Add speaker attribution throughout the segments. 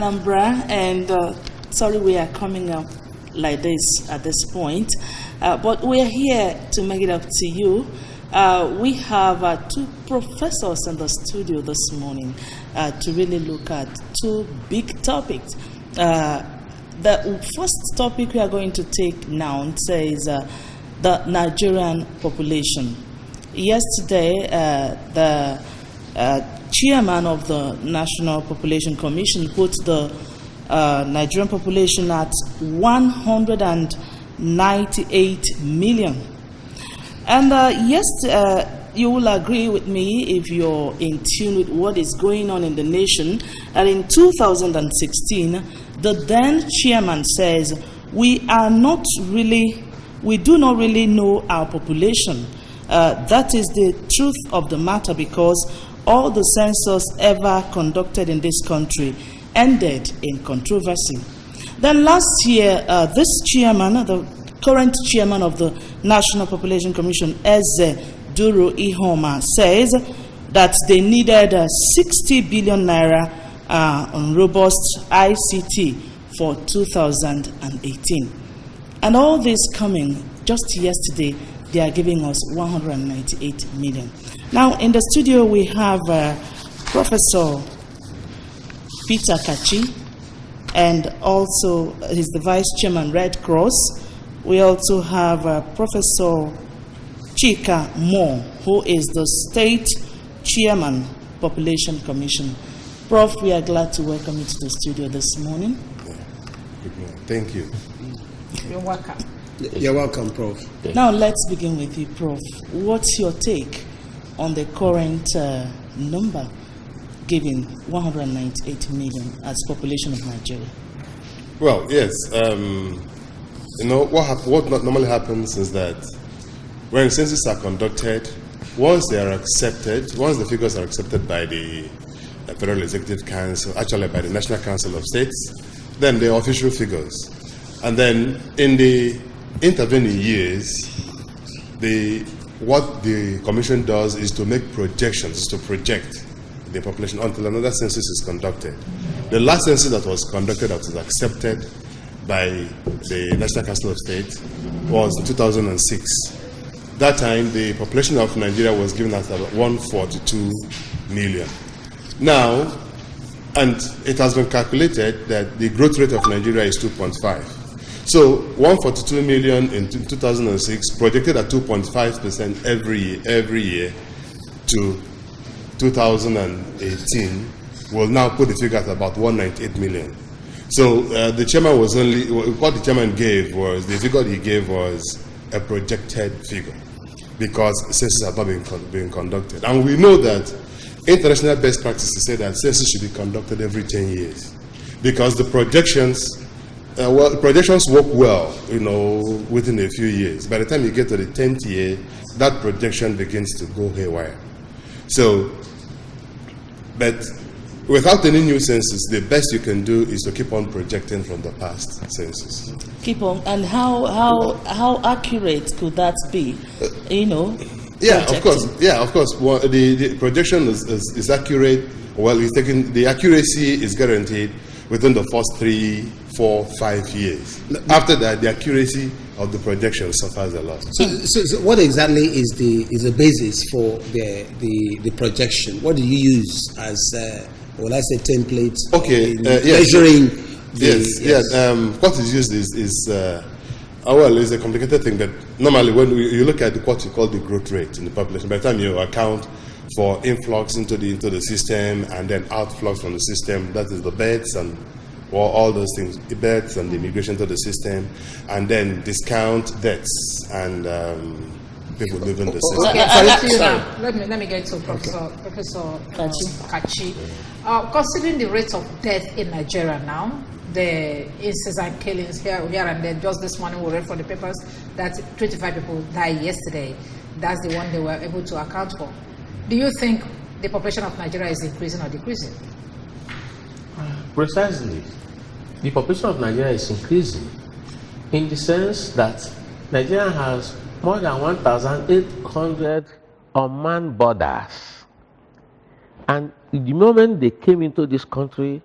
Speaker 1: Anambra, and sorry we are coming up like this at this point, but we are here to make it up to you. We have two professors in the studio this morning to really look at two big topics. The first topic we are going to take now says the Nigerian population. Yesterday, the chairman of the National Population Commission put the Nigerian population at 198 million. And yes, you will agree with me if you're in tune with what is going on in the nation. And in 2016, the then chairman says, we do not really know our population. That is the truth of the matter, because all the census ever conducted in this country ended in controversy. Then last year, this chairman, the current chairman of the National Population Commission, Eze Duru Ihoma, says that they needed 60 billion naira on robust ICT for 2018. And all this coming just yesterday, they are giving us 198 million. Now, in the studio, we have Professor Peter Kachi, and also he's the Vice Chairman, Red Cross. We also have Professor Chika Moore, who is the State Chairman, Population Commission. Prof, we are glad to welcome you to the studio this morning.
Speaker 2: Good morning. Thank you.
Speaker 1: You're welcome.
Speaker 3: You're welcome, Prof.
Speaker 1: Now, let's begin with you, Prof. What's your take on the current number given 198 million as population of Nigeria?
Speaker 2: Well, yes. You know, what normally happens is that when censuses are conducted, once the figures are accepted by the Federal Executive Council, actually by the National Council of States, then they are official figures. And then in the intervening years, what the Commission does is to make projections, to project the population until another census is conducted. The last census that was conducted, that was accepted by the National Council of State, was in 2006. That time, the population of Nigeria was given as about 142 million. Now, and it has been calculated that the growth rate of Nigeria is 2.5. So 142 million in 2006, projected at 2.5% every year to 2018, will now put the figure at about 198 million. So the chairman was what the chairman gave was, the figure he gave was a projected figure, because census have not been conducted. And we know that international best practices say that census should be conducted every 10 years, because the projections work well, you know, within a few years. By the time you get to the 10th year, that projection begins to go haywire. So, but without any new census, the best you can do is to keep on projecting from the past census.
Speaker 1: Keep on, and how accurate could that be? You know.
Speaker 2: Yeah, of course. Yeah, of course. Well, the projection is accurate. Well, the accuracy is guaranteed within the first 3, 4, 5 years. After that, the accuracy of the projection suffers a lot.
Speaker 3: So what exactly is the basis for the projection? What do you use as template?
Speaker 2: Okay,
Speaker 3: measuring.
Speaker 2: Yes. What is used is it's a complicated thing, but normally when you look at what you call the growth rate in the population, by the time you account for influx into the system and then outflux from the system, that is the births and all those things, the births and the immigration to the system, and then discount deaths and people living the system.
Speaker 4: Let me get to Professor Kachi. Considering the rate of death in Nigeria now, the incessant killings here and there, just this morning we read from the papers that 25 people died yesterday. That's the one they were able to account for. Do you think the population of Nigeria is increasing or decreasing?
Speaker 5: Precisely. The population of Nigeria is increasing in the sense that Nigeria has more than 1,800 unmanned borders. And the moment they came into this country,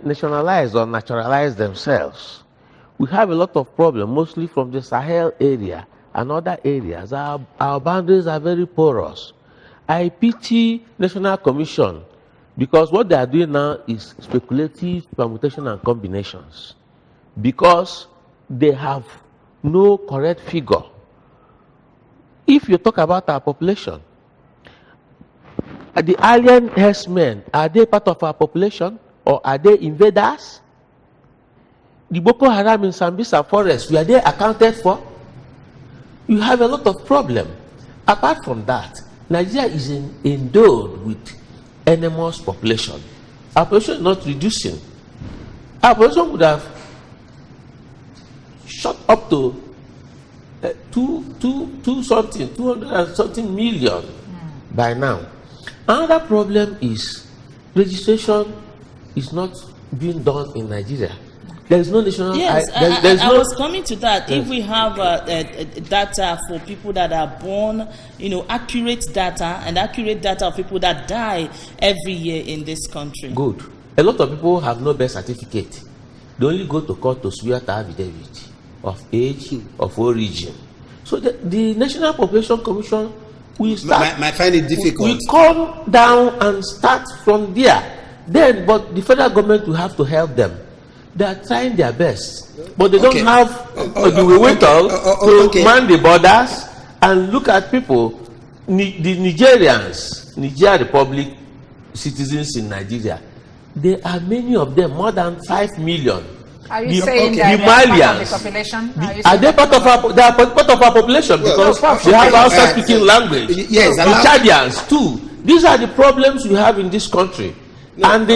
Speaker 5: nationalize or naturalize themselves. We have a lot of problems, mostly from the Sahel area and other areas. Our boundaries are very porous. I pity National Commission because what they are doing now is speculative permutation and combinations, because they have no correct figure. If you talk about our population, the alien herdsmen, are they part of our population or are they invaders? The Boko Haram in Sambisa forest, were they accounted for? You have a lot of problem. Apart from that, Nigeria is endowed with enormous population. Our population is not reducing. Our population would have shot up to 200 and something million by now. Another problem is registration is not being done in Nigeria. There is no national.
Speaker 1: Yes, I was coming to that.
Speaker 5: Yes.
Speaker 1: If we have data for people that are born, accurate data and accurate data of people that die every year in this country.
Speaker 5: Good. A lot of people have no birth certificate. They only go to court to swear to affidavit of age, of origin. So the National Population Commission will start.
Speaker 3: Might find it difficult.
Speaker 5: We come down and start from there. Then, but the federal government will have to help them. They are trying their best, but they don't have the wherewithal to man the borders and look at people. The Nigerians, Niger Republic citizens in Nigeria, there are many of them, more than 5 million.
Speaker 4: Are you saying that
Speaker 5: the
Speaker 4: they are part
Speaker 5: Malians,
Speaker 4: of the population?
Speaker 5: are they part of our? They are part of our population because they have outside speaking language.
Speaker 3: Yes,
Speaker 5: the Chadians too. These are the problems we have in this country. No, and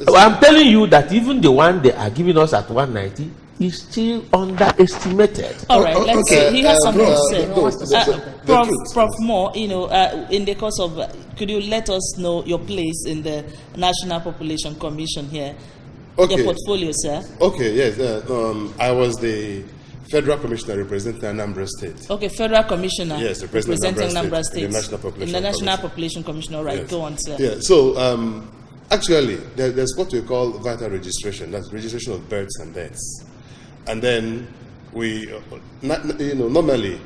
Speaker 5: I'm telling you that even the one they are giving us at 190 is still underestimated.
Speaker 1: All right, let's see. He has something to say. Prof. Moore, in the course of, could you let us know your place in the National Population Commission here?
Speaker 2: Okay.
Speaker 1: Your portfolio, sir.
Speaker 2: Okay, yes. I was the Federal Commissioner representing Anambra State.
Speaker 1: Okay, Federal Commissioner.
Speaker 2: Yes,
Speaker 1: representing Anambra State.
Speaker 2: In the National Population
Speaker 1: Commission. National Population Commission. All right,
Speaker 2: yes.
Speaker 1: Go on, sir.
Speaker 2: Yeah, so actually, there's what we call vital registration. That's registration of births and deaths. And then we, normally,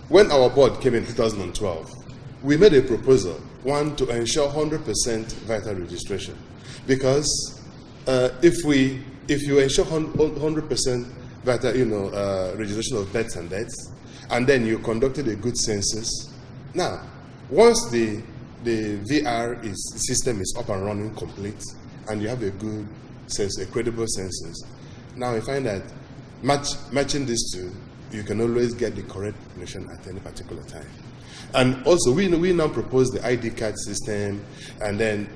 Speaker 2: when our board came in 2012, we made a proposal, one, to ensure 100% vital registration. Because if you ensure 100% vital, registration of births and deaths, and then you conducted a good census, now, once the VR system is up and running complete, and you have a good census, a credible census, now you find that matching these two, you can always get the correct population at any particular time. And also, we now propose the ID card system, and then,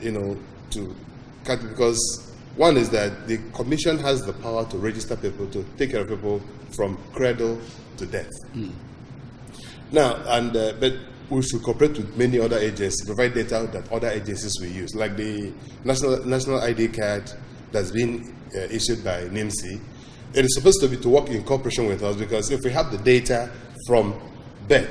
Speaker 2: because one is that the commission has the power to register people, to take care of people from cradle to death. Now, but we should cooperate with many other agencies, provide data that other agencies will use, like the national ID card that's been issued by NIMSI. It is supposed to work in cooperation with us, because if we have the data from birth,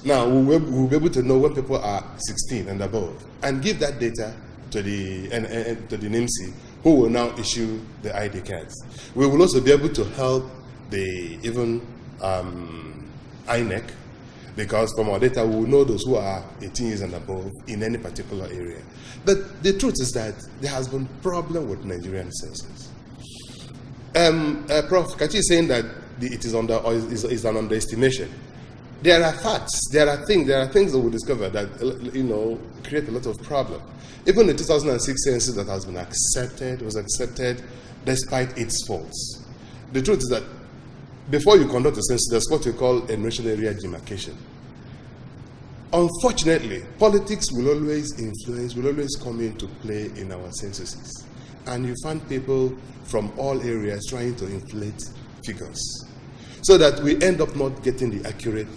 Speaker 2: now we'll be able to know when people are 16 and above, and give that data to the NIMSI, who will now issue the ID cards. We will also be able to help the INEC, because from our data we will know those who are 18 years and above in any particular area. But the truth is that there has been a problem with Nigerian census. Prof. Kachi is saying that it is an underestimation. There are facts, there are things that we discover that create a lot of problem. Even the 2006 census that has been was accepted despite its faults. The truth is that before you conduct a census, there's what we call enumeration area demarcation. Unfortunately, politics will always come into play in our censuses. And you find people from all areas trying to inflate figures, so that we end up not getting the accurate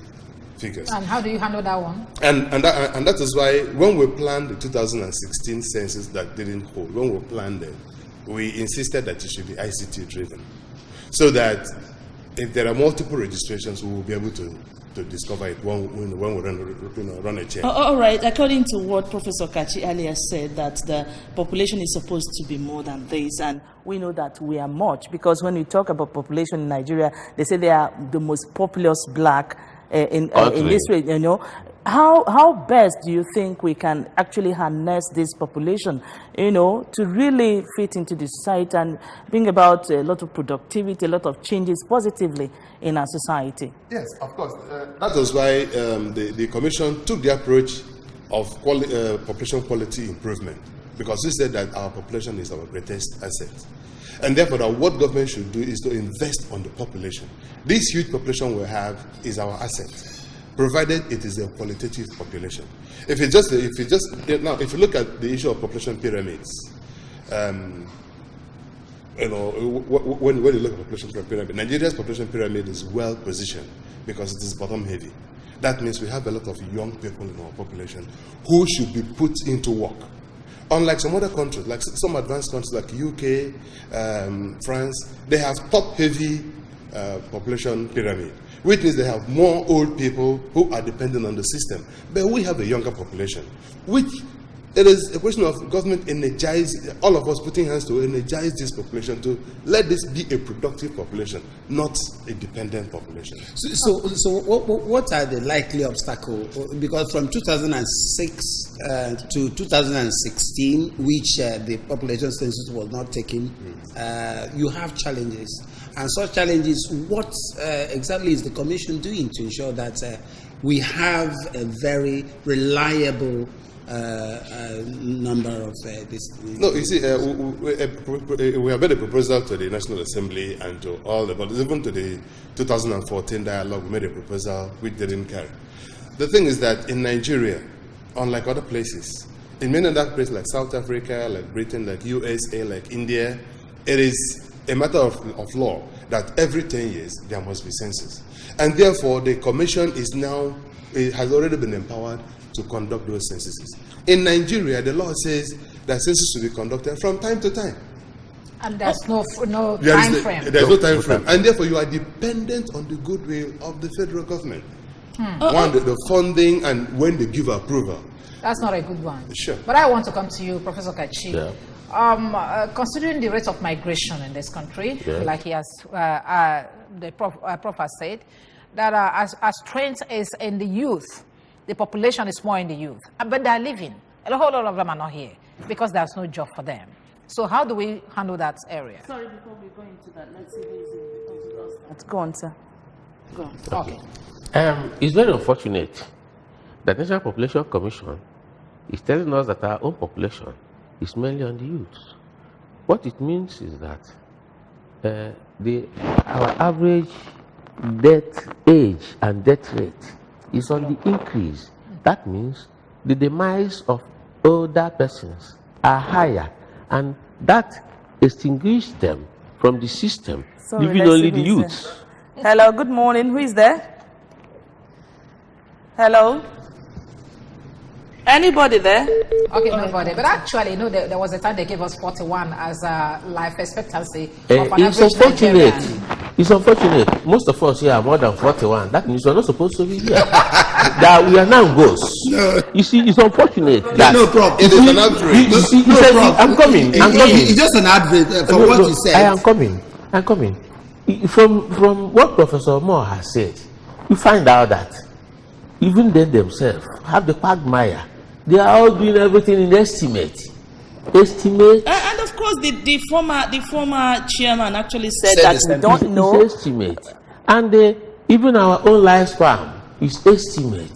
Speaker 2: figures.
Speaker 4: And how do you handle that one?
Speaker 2: And that is why when we planned the 2016 census that didn't hold, when we planned it, we insisted that it should be ICT driven, so that if there are multiple registrations, we will be able to to discover it when we run a check.
Speaker 1: All right. According to what Professor Kachi earlier said, that the population is supposed to be more than this, and we know that we are much, because when we talk about population in Nigeria, they say they are the most populous black in this region. You know, how best do you think we can actually harness this population, you know, to really fit into the society and bring about a lot of productivity, a lot of changes positively in our society?
Speaker 2: Yes, of course. That was why the Commission took the approach of population quality improvement, because we said that our population is our greatest asset. And therefore, what government should do is to invest on the population. This huge population we have is our asset, provided it is a qualitative population. If you look at the issue of population pyramids, you know, when you look at population pyramid, Nigeria's population pyramid is well positioned because it is bottom heavy. That means we have a lot of young people in our population who should be put into work. Unlike some other countries, like some advanced countries like UK, France, they have top-heavy population pyramid, which means they have more old people who are dependent on the system. But we have a younger population, which it is a question of government energize, all of us putting hands to energize this population to let this be a productive population, not a dependent population.
Speaker 3: So what are the likely obstacles? Because from 2006 to 2016, which the population census was not taken, you have challenges. And such challenges, what exactly is the Commission doing to ensure that we have a very reliable number of this?
Speaker 2: No, you see, we have made a proposal to the National Assembly and to all the bodies, even to the 2014 dialogue, we made a proposal which didn't carry. The thing is that in Nigeria, unlike other places, in many other places like South Africa, like Britain, like USA, like India, it is a matter of law that every 10 years there must be census. And therefore, the Commission is now, it has already been empowered to conduct those censuses. In Nigeria, the law says that census should be conducted from time to time.
Speaker 4: And there's no time frame.
Speaker 2: There's no time frame. And therefore, you are dependent on the goodwill of the federal government. One, the funding, and when they give approval.
Speaker 4: That's not a good one.
Speaker 2: Sure.
Speaker 4: But I want to come to you, Professor Kachi.
Speaker 5: Yeah.
Speaker 4: Considering the rate of migration in this country, like he has, the Prof has said, that our strength is in the youth. The population is more in the youth, but they are leaving. A whole lot of them are not here because there's no job for them. So how do we handle that area?
Speaker 1: Sorry, before we go into that, let's see who is in the Go on, sir. Go on.
Speaker 4: Okay.
Speaker 5: It's very unfortunate that National Population Commission is telling us that our own population is mainly on the youth. What it means is that our average death age and death rate is on the increase. That means the demise of older persons are higher, and that extinguishes them from the system, leaving only the youths.
Speaker 1: Hello, good morning. Who is there? Hello? Anybody there?
Speaker 4: Okay, nobody. But actually, you know, there was a time they gave us 41 as a life expectancy of an
Speaker 5: it's
Speaker 4: average
Speaker 5: unfortunate.
Speaker 4: Nigerian.
Speaker 5: It's unfortunate. Most of us here are more than 41. That means we're not supposed to be here. That we are now ghosts. No. You see, it's unfortunate. That
Speaker 3: No problem.
Speaker 2: It is an average.
Speaker 5: You see,
Speaker 3: No problem.
Speaker 5: I'm coming.
Speaker 3: It's just an advert for what you said.
Speaker 5: I am coming. I'm coming. From what Professor Moore has said, you find out that even they themselves have the quagmire. They are all doing everything in estimate.
Speaker 1: And of course, the former chairman actually said that we don't know.
Speaker 5: It's estimate. And even our own lifespan is estimate.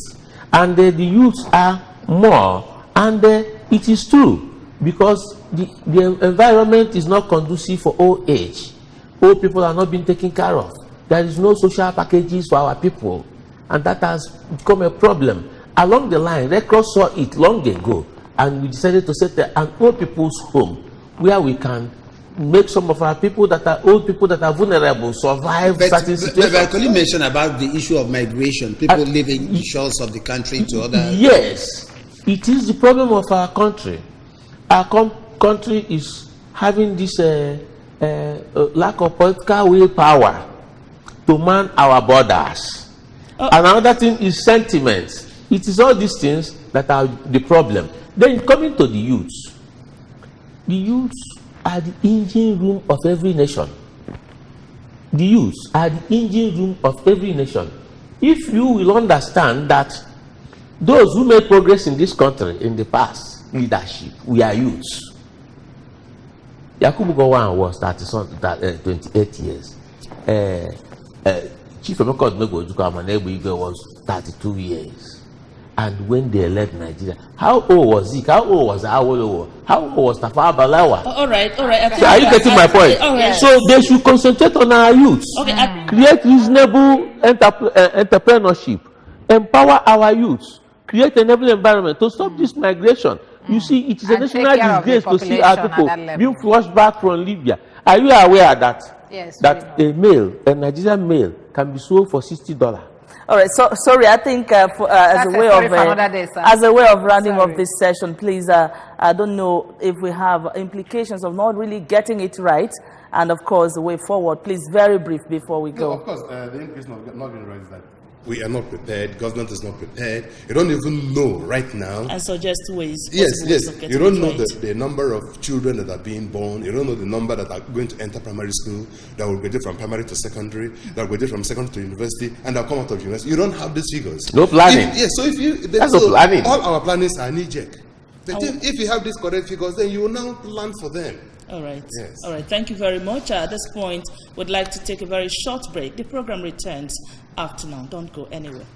Speaker 5: And the youths are more. And it is true, because the environment is not conducive for old age. Old people are not being taken care of. There is no social packages for our people. And that has become a problem. Along the line, Red Cross saw it long ago, and we decided to set an old people's home where we can make some of our people that are old people that are vulnerable survive certain situations.
Speaker 3: But can you mention about the issue of migration, people leaving the shores of the country to other?
Speaker 5: Yes, it is the problem of our country. Our country is having this lack of political willpower to man our borders. And another thing is sentiments. It is all these things that are the problem. Then coming to the youths are the engine room of every nation. The youths are the engine room of every nation. If you will understand that those who made progress in this country in the past leadership, we are youths. Yakubu Gowon was 28 years. Chief Emeka Odumegwu was 32 years. And when they led Nigeria, how old was he? How old was Awolowo? How old was Tafawa Balewa?
Speaker 1: All right.
Speaker 5: So are you getting my point? So they should concentrate on our youths.
Speaker 1: Okay.
Speaker 5: Create reasonable entrepreneurship. Empower our youths. Create an enabling environment to stop this migration. You see, it is a national disgrace to see our people being flushed back from Libya. Are you aware that?
Speaker 4: Yes.
Speaker 5: That a Nigerian male can be sold for $60?
Speaker 1: All right. So sorry, I think as a way of rounding off this session, please. I don't know if we have implications of not really getting it right, and of course the way forward. Please, very brief before we go.
Speaker 2: No, of course, the implication of not being right is that we are not prepared. Government is not prepared. You don't even know right now.
Speaker 1: And suggest ways.
Speaker 2: Yes.
Speaker 1: Of
Speaker 2: You don't know
Speaker 1: right.
Speaker 2: the number of children that are being born. You don't know the number that are going to enter primary school, that will graduate from primary to secondary, that will graduate from secondary to university, and they'll come out of university. You don't have these figures.
Speaker 5: No planning.
Speaker 2: That's
Speaker 5: no planning.
Speaker 2: All our plannings are knee-jerk. If you have these correct figures, then you will now plan for them.
Speaker 1: All right.
Speaker 2: Yes.
Speaker 1: All right. Thank you very much. At this point, we'd like to take a very short break. The program returns after now. Don't go anywhere.